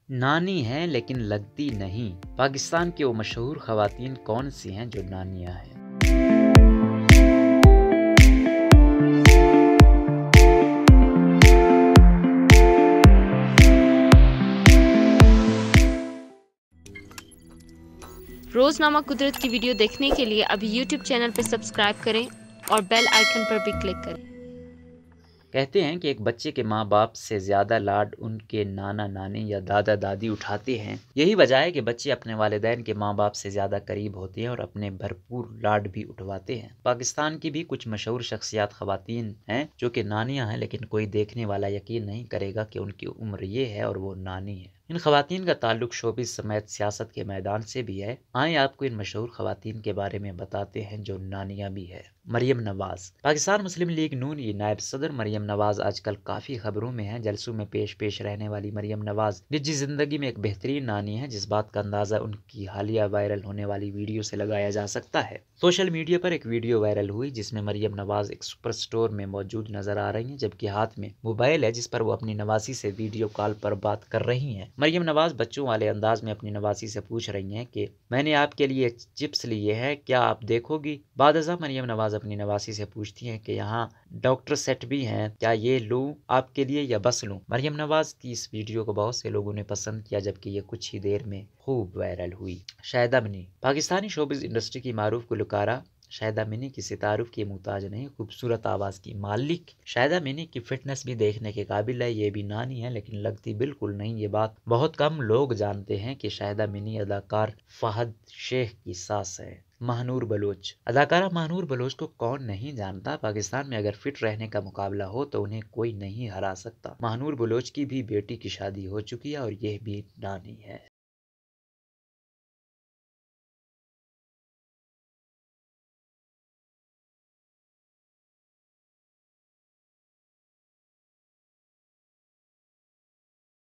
نانی ہیں لیکن لگتی نہیں، پاکستان کی وہ مشہور خواتین کون سی ہیں جو نانیاں ہیں؟ روزنامہ قدرت کی ویڈیو دیکھنے کے لیے ابھی یوٹیوب چینل پر سبسکرائب کریں اور بیل آئیکن پر بھی کلک کریں۔ کہتے ہیں کہ ایک بچے کے ماں باپ سے زیادہ لاڈ ان کے نانا نانی یا دادا دادی اٹھاتے ہیں۔ یہی وجہ ہے کہ بچے اپنے والدین کے ماں باپ سے زیادہ قریب ہوتے ہیں اور اپنے بھرپور لاڈ بھی اٹھواتے ہیں۔ پاکستان کی بھی کچھ مشہور شخصیات خواتین ہیں جو کہ نانیاں ہیں، لیکن کوئی دیکھنے والا یقین نہیں کرے گا کہ ان کی عمر یہ ہے اور وہ نانی ہے۔ ان خواتین کا تعلق شوبز سمیت سیاست کے میدان سے بھی ہے۔ آئیں آپ کو ان مشہور خواتین کے بارے میں بتاتے ہیں جو نانیاں بھی ہے۔ مریم نواز۔ پاکستان مسلم لیگ نون کی نائب صدر مریم نواز آج کل کافی خبروں میں ہیں۔ جلسوں میں پیش رہنے والی مریم نواز نجی زندگی میں ایک بہترین نانی ہے، جس بات کا اندازہ ان کی حالیہ وائرل ہونے والی ویڈیو سے لگایا جا سکتا ہے۔ سوشل میڈیا پر ایک ویڈیو وائرل ہوئی جس میں مریم نواز ایک سپر اسٹور میں موجود نظر آ رہی ہیں، جبکہ ہاتھ میں موبائل ہے جس پر وہ اپنی نواسی سے ویڈیو کال پر بات کر رہی ہیں۔ مریم نواز بچوں والے انداز میں اپنی نواسی سے پوچھ رہی ہیں کہ میں نے آپ کے لیے چپس لیے ہیں، کیا آپ دیکھو گی؟ بعد ازاں مریم نواز اپنی نواسی سے پوچھتی ہیں کہ یہاں ڈاکٹر سیٹ بھی ہیں، کیا یہ لوں آپ کے لیے یا بس لوں؟ مریم نواز کی اس ویڈیو کو بہت سے لوگوں نے پسند کیا، جبکہ یہ کچھ ہی دیر میں خوب وائرل ہوئی۔ شاہدہ منی۔ پاکستانی شوبز انڈسٹری کی معروف گلوکارہ شاہدہ منی کسی تعارف کی محتاج نہیں، خوبصورت آواز کی مالک شاہدہ منی کی فٹنس بھی دیکھنے کے قابل ہے۔ یہ بھی نانی ہے لیکن لگتی بالکل نہیں۔ یہ بات بہت کم لوگ جانتے ہیں کہ شاہدہ منی اداکار فہد شیخ کی ساس ہے۔ ماہنور بلوچ۔ اداکارہ ماہنور بلوچ کو کون نہیں جانتا؟ پاکستان میں اگر فٹ رہنے کا مقابلہ ہو تو انہیں کوئی نہیں ہرا سکتا۔ ماہنور بلوچ کی بھی بیٹی کی شادی ہو چکی ہے اور یہ بھی نانی ہے۔